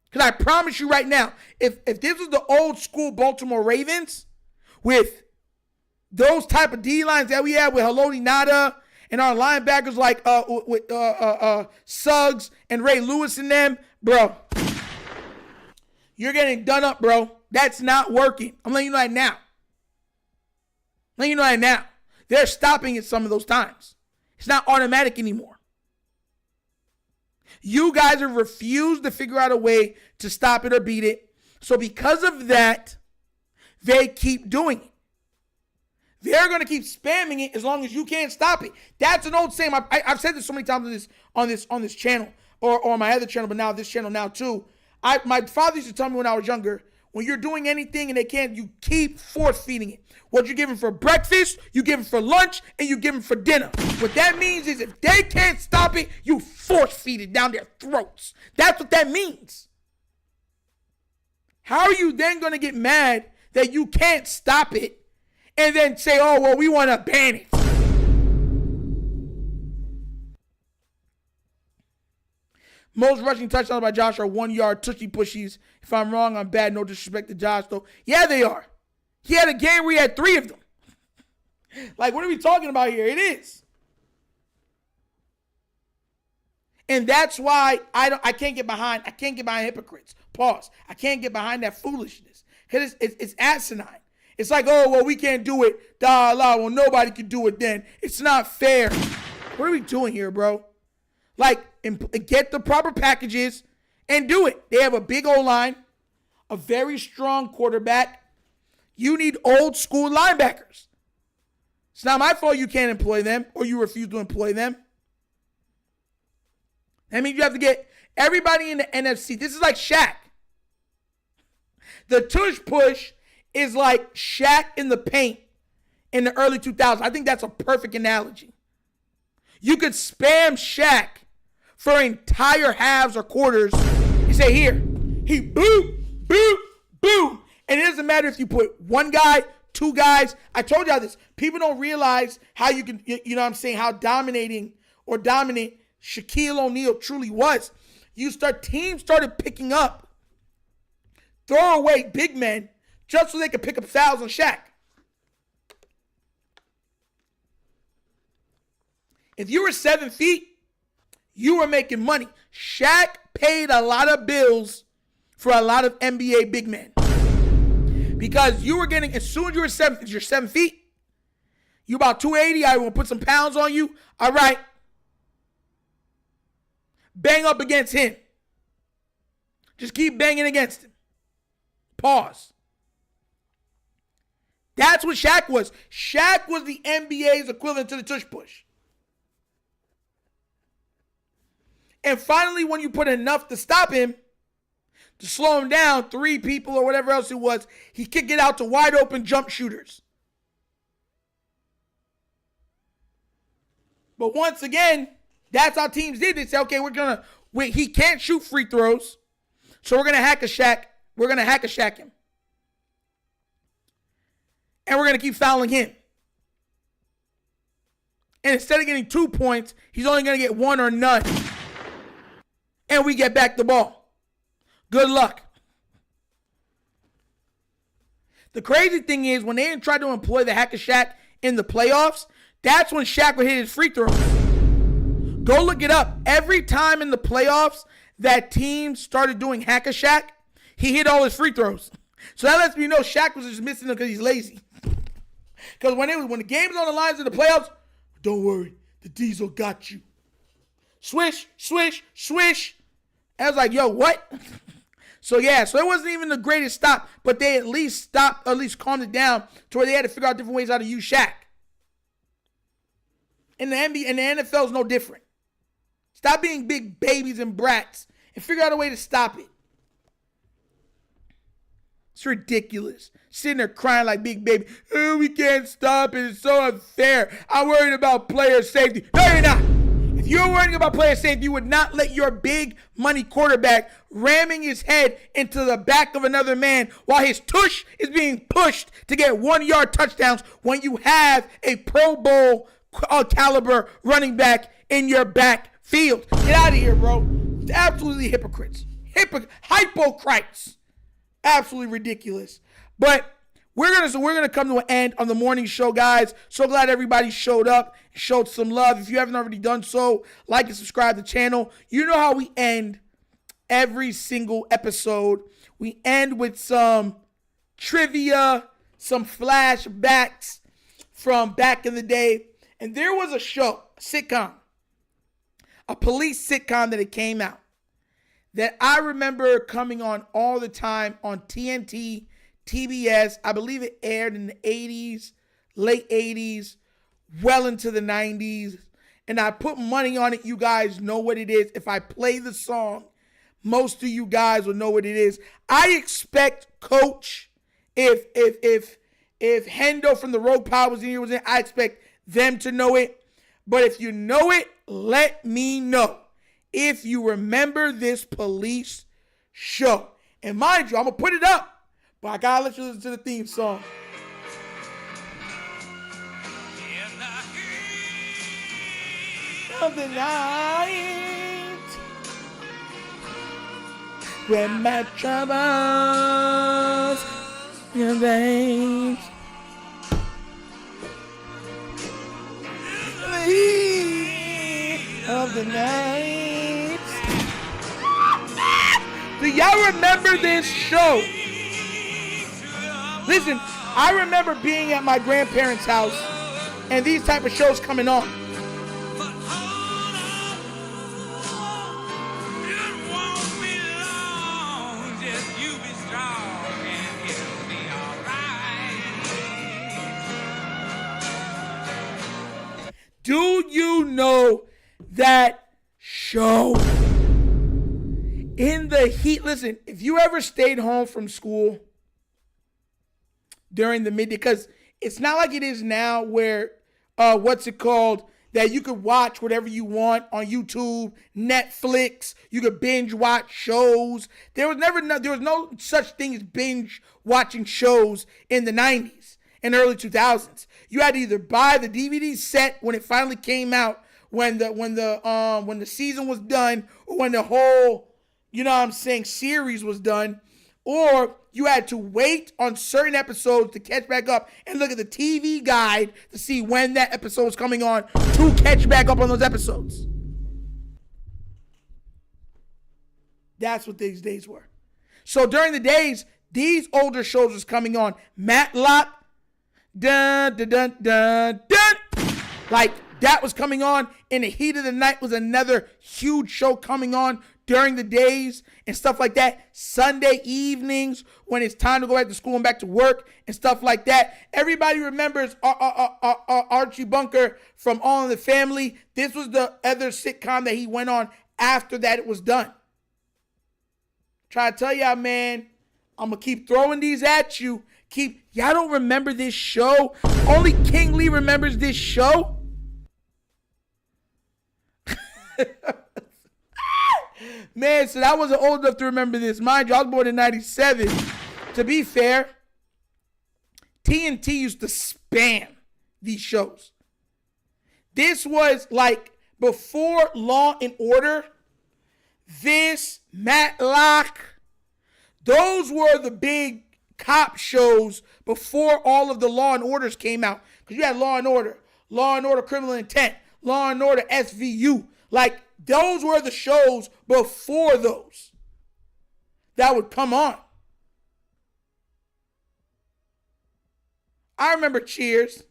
Because I promise you right now, if this was the old school Baltimore Ravens with those type of D-lines that we have with Haloti Ngata and our linebackers like Suggs and Ray Lewis and them, bro, you're getting done up, bro. That's not working. I'm letting you know that now. They're stopping it some of those times. It's not automatic anymore. You guys have refused to figure out a way to stop it or beat it. So because of that, they keep doing it. They're going to keep spamming it as long as you can't stop it. That's an old saying. I've said this so many times on this channel or on my other channel, but now this channel now too. My father used to tell me when I was younger, when you're doing anything and they can't, you keep force feeding it. What you give them for breakfast, you give them for lunch, and you give them for dinner. What that means is if they can't stop it, you force feed it down their throats. That's what that means. How are you then going to get mad that you can't stop it and then say, oh, well, we want to ban it? Most rushing touchdowns by Josh are 1 yard tushy pushies. If I'm wrong, I'm bad. No disrespect to Josh, though. Yeah, they are. He had a game where he had 3 of them. Like, what are we talking about here? It is. And that's why I can't get behind hypocrites. Pause. I can't get behind that foolishness. Because it's asinine. It's like, oh, well, we can't do it. Well, nobody can do it then. It's not fair. What are we doing here, bro? Like, get the proper packages and do it. They have a big O-line, a very strong quarterback. You need old school linebackers. It's not my fault you can't employ them or you refuse to employ them. That means you have to get everybody in the NFC. This is like Shaq. The tush push is like Shaq in the paint in the early 2000s. I think that's a perfect analogy. You could spam Shaq for entire halves or quarters. You say, here, he boom, boom, boom. And it doesn't matter if you put 1 guy, 2 guys. I told y'all this. People don't realize how you can, you know what I'm saying, how dominant Shaquille O'Neal truly was. Teams started picking up throwaway big men just so they could pick up fouls on Shaq. If you were 7 feet, you were making money. Shaq paid a lot of bills for a lot of NBA big men. Because you were getting, as soon as you're 7 feet, you about 280, I will put some pounds on you. All right. bang up against him. Just keep banging against him. Pause. That's what Shaq was. Shaq was the NBA's equivalent to the tush push. And finally, when you put enough to stop him, to slow him down, 3 people or whatever else it was, he kicked it out to wide open jump shooters. But once again, that's how teams did. They say, okay, he can't shoot free throws, so we're going to hack a Shaq. We're going to hack a Shaq him. And we're going to keep fouling him. And instead of getting 2 points, he's only going to get 1 or none. And we get back the ball. Good luck. The crazy thing is, when they tried to employ the hack a Shaq in the playoffs, that's when Shaq would hit his free throws. Go look it up. Every time in the playoffs that team started doing hack a Shaq, he hit all his free throws. So that lets me know Shaq was just missing them because he's lazy. Because when the game was on the lines in the playoffs, don't worry, the Diesel got you. Swish, swish, swish. I was like, yo, what? So it wasn't even the greatest stop, but they at least calmed it down to where they had to figure out different ways how to use Shaq. And the NBA and the NFL is no different. Stop being big babies and brats and figure out a way to stop it. It's ridiculous. Sitting there crying like big baby. Oh, we can't stop it. It's so unfair. I'm worried about player safety. No, you're not. If you're worrying about player safety, you would not let your big money quarterback ramming his head into the back of another man while his tush is being pushed to get 1-yard touchdowns when you have a Pro Bowl caliber running back in your backfield. Get out of here, bro. It's absolutely hypocrites. Hypocrites. Absolutely ridiculous. But we're gonna come to an end on the morning show, guys. So glad everybody showed up, showed some love. If you haven't already done so, like and subscribe to the channel. You know how we end every single episode. We end with some trivia, some flashbacks from back in the day. And there was a show, a sitcom, a police sitcom that it came out that I remember coming on all the time on TNT, TBS. I believe it aired in the 80s, late 80s, well into the 90s. And I put money on it. You guys know what it is. If I play the song, most of you guys will know what it is. I expect Coach, if Hendo from the Rogue Power was in here, I expect them to know it. But if you know it, let me know. If you remember this police show. And mind you, I'm going to put it up, but I got to let you listen to the theme song. Of the night, when my troubles invade, of the night. Do y'all remember this show? Listen, I remember being at my grandparents' house and these type of shows coming on. Do you know that show? In the heat, listen, if you ever stayed home from school during the midday, because it's not like it is now where, that you could watch whatever you want on YouTube, Netflix, you could binge watch shows. There was no such thing as binge watching shows in the 90s and early 2000s. You had to either buy the DVD set when it finally came out, when the season was done, or when the whole, series was done, or you had to wait on certain episodes to catch back up and look at the TV guide to see when that episode was coming on to catch back up on those episodes. That's what these days were. So during the days, these older shows was coming on. Matlock, dun, dun, dun, dun, dun. Like That was coming on. In the Heat of the Night was another huge show coming on during the days and stuff like that. Sunday evenings when it's time to go back to school and back to work and stuff like that. Everybody remembers Archie Bunker from All in the Family. This was the other sitcom that he went on after that it was done. Try to tell y'all, man, I'm going to keep throwing these at you. Y'all don't remember this show? Only King Lee remembers this show? Man, so I wasn't old enough to remember this. Mind you, I was born in 97. To be fair, TNT used to spam these shows. This was like before Law and Order. This, Matlock, those were the big cop shows before all of the Law and Orders came out. Because you had Law and Order Criminal Intent, Law and Order SVU. Like, those were the shows before those that would come on. I remember Cheers.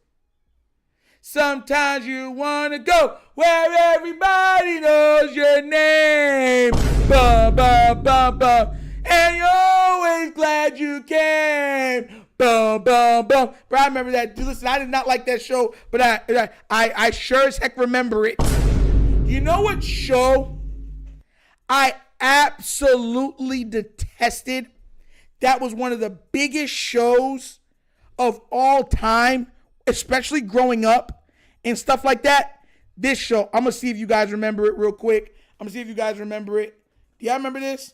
Sometimes you want to go where everybody knows your name. Bum, bum, bum, bum. And you're always glad you came. Bum, bum, bum. But I remember that. Listen, I did not like that show, but I sure as heck remember it. You know what show I absolutely detested? That was one of the biggest shows of all time, especially growing up and stuff like that. This show, I'm going to see if you guys remember it real quick. I'm going to see if you guys remember it. Do y'all remember this?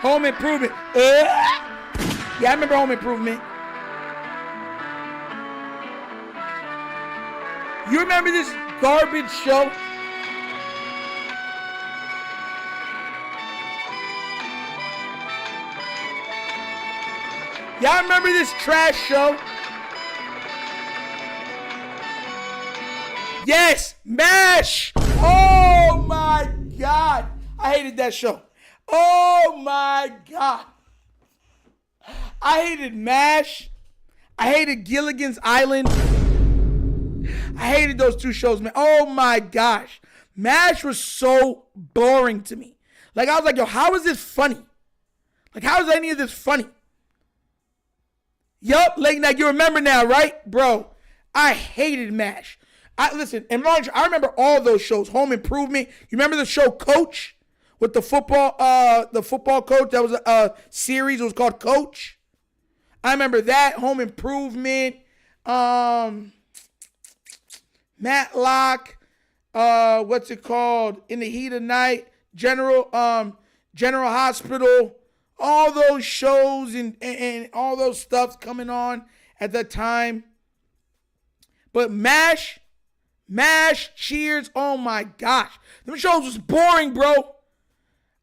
Home Improvement. Yeah, I remember Home Improvement. You remember this garbage show? Y'all remember this trash show? Yes, MASH. Oh my God. I hated that show. Oh my God. I hated MASH. I hated Gilligan's Island. I hated those two shows, man. Oh my gosh. MASH was so boring to me. Like, I was like, yo, how is this funny? Like, how is any of this funny? Yup, late night, you remember now, right? Bro, I hated MASH. Listen, and I remember all those shows. Home Improvement. You remember the show Coach? With the football coach, that was a series. It was called Coach. I remember that. Home Improvement, Matlock, what's it called? In the Heat of Night, General Hospital. All those shows and all those stuffs coming on at that time. But MASH, Cheers, oh my gosh, them shows was boring, bro.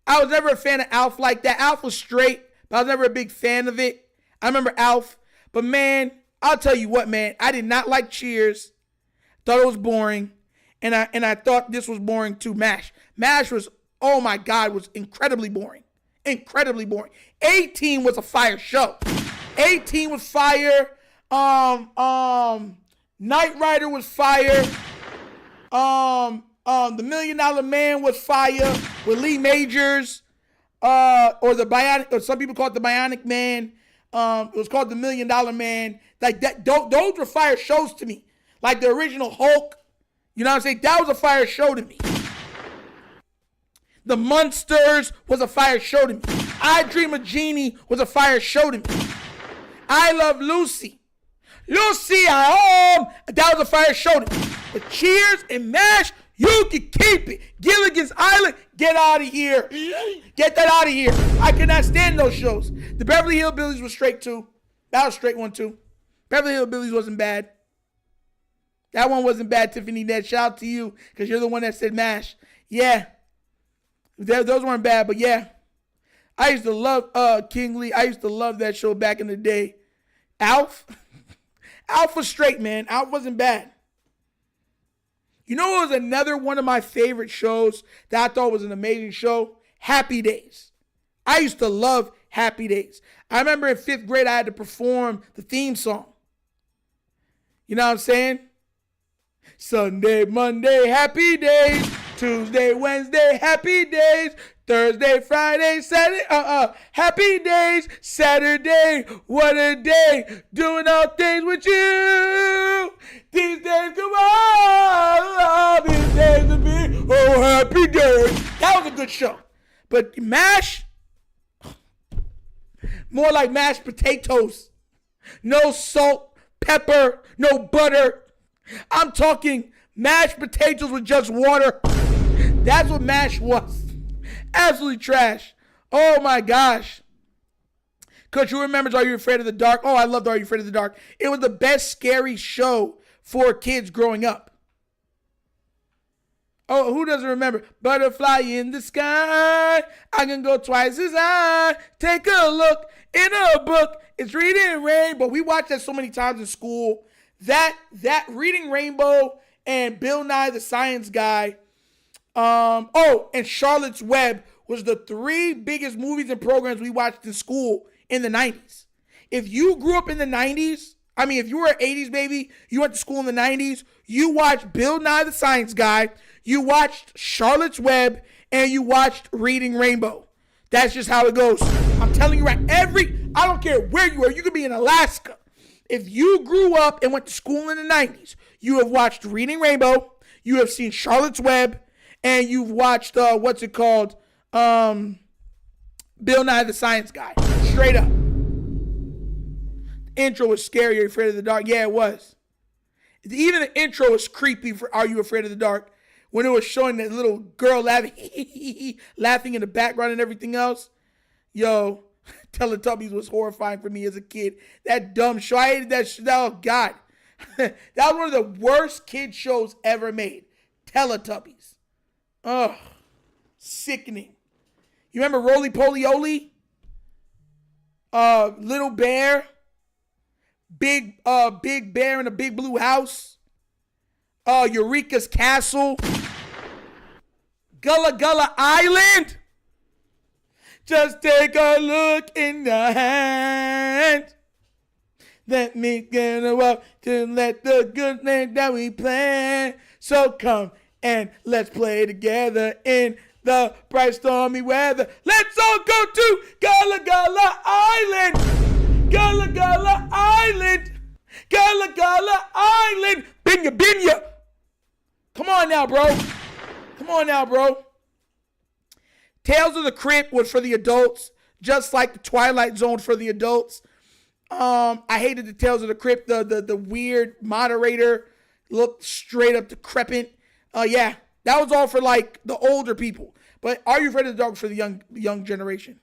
I was never a fan of Alf like that. Alf was straight, but I was never a big fan of it. I remember Alf. But, man, I'll tell you what, man. I did not like Cheers. Thought it was boring. And I thought this was boring, too. MASH. MASH was, oh, my God, was incredibly boring. Incredibly boring. 18 was a fire show. 18 was fire. Knight Rider was fire. The $1 Million Man was fire with Lee Majors, or the Bionic, or some people call it the Bionic Man. It was called the $1 Million Man. Like that, those were fire shows to me. Like the original Hulk, you know what I'm saying? That was a fire show to me. The Munsters was a fire show to me. I Dream of Jeannie was a fire show to me. I Love Lucy. Lucy at home. That was a fire show to me. But Cheers and MASH, you can keep it. Gilligan's Island, get out of here. Get that out of here. I could not stand those shows. The Beverly Hillbillies was straight too. That was straight one too. Beverly Hillbillies wasn't bad. That one wasn't bad, Tiffany Ned. Shout out to you, because you're the one that said MASH. Yeah. Those weren't bad, but yeah. I used to love King Lee. I used to love that show back in the day. Alf. Alf was straight, man. Alf wasn't bad. You know what was another one of my favorite shows that I thought was an amazing show? Happy Days. I used to love Happy Days. I remember in 5th grade I had to perform the theme song. You know what I'm saying? Sunday, Monday, happy days. Tuesday, Wednesday, happy days. Thursday, Friday, Saturday, happy days. Saturday, what a day. Doing all things with you. These days come on. These days to be, oh, happy days. That was a good show. But MASH, more like mashed potatoes. No salt, pepper, no butter. I'm talking mashed potatoes with just water. That's what MASH was. Absolutely trash. Oh my gosh. Coach, who remembers Are You Afraid of the Dark? Oh, I loved Are You Afraid of the Dark. It was the best scary show for kids growing up. Oh, who doesn't remember? Butterfly in the sky. I can go twice as high. Take a look in a book. It's Reading Rainbow. We watched that so many times in school. That Reading Rainbow and Bill Nye the Science Guy. And Charlotte's Web was the 3 biggest movies and programs we watched in school in the 90s. If you grew up in the 90s, if you were an 80s baby, you went to school in the 90s, you watched Bill Nye the Science Guy, you watched Charlotte's Web, and you watched Reading Rainbow. That's just how it goes. I'm telling you right, I don't care where you are, you could be in Alaska. If you grew up and went to school in the 90s, you have watched Reading Rainbow, you have seen Charlotte's Web, and you've watched, Bill Nye the Science Guy. Straight up. The intro was scary. Are You Afraid of the Dark? Yeah, it was. Even the intro was creepy for Are You Afraid of the Dark? When it was showing that little girl laughing in the background and everything else. Yo, Teletubbies was horrifying for me as a kid. That dumb show. I hated that show. Oh, God. That was one of the worst kid shows ever made. Teletubbies. Ugh. Sickening. You remember Roly Poly Oly? Little Bear? Big Bear in a Big Blue House? Eureka's Castle? Gullah Gullah Island? Just take a look in the hand. Let me get up to let the good thing that we plan. So come and let's play together in the bright stormy weather. Let's all go to Gullah Gullah Island. Gullah Gullah Island. Gullah Gullah Island. Binya binya. Come on now, bro. Come on now, bro. Tales of the Crypt was for the adults, just like the Twilight Zone for the adults. I hated the Tales of the Crypt. The weird moderator looked straight up decrepit. Yeah, that was all for like the older people. But Are You Afraid of the Dark for the young generation?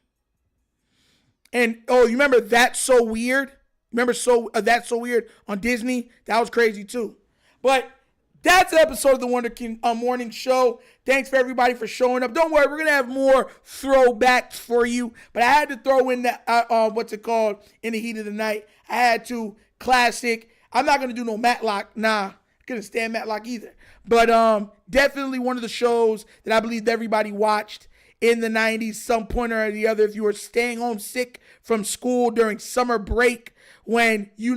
And you remember That's So Weird? Remember That's So Weird on Disney? That was crazy too. But that's an episode of the Wunderkind Morning Show. Thanks for everybody for showing up. Don't worry, we're gonna have more throwbacks for you. But I had to throw in that in the heat of the night. I had to classic. I'm not gonna do no Matlock. Nah, I couldn't stand Matlock either. But definitely one of the shows that I believe everybody watched in the 90s, some point or the other. If you were staying home sick from school during summer break, when you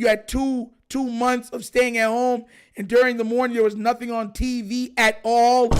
had 2 months of staying at home, and during the morning there was nothing on TV at all.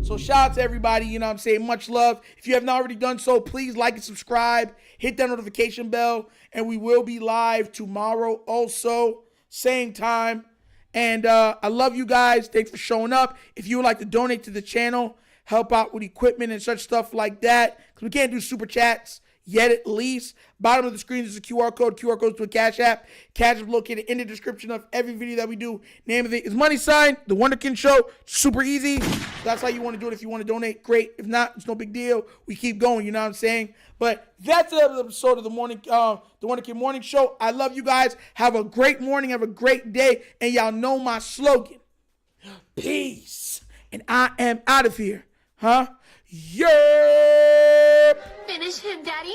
So shout out to everybody, much love. If you have not already done so, please like and subscribe, hit that notification bell, and we will be live tomorrow also, same time. And I love you guys. Thanks for showing up. If you would like to donate to the channel, help out with equipment and such stuff like that, because we can't do super chats yet, at least. Bottom of the screen is a QR code. QR code to a Cash App. Cash App located in the description of every video that we do. Name of it is The Wunderkind Show. Super easy. That's how you want to do it. If you want to donate, great. If not, it's no big deal. We keep going. You know what I'm saying? But that's the episode of the Wunderkind Morning Show. I love you guys. Have a great morning. Have a great day. And y'all know my slogan. Peace. And I am out of here. Huh? Yeah. Finish him, Daddy.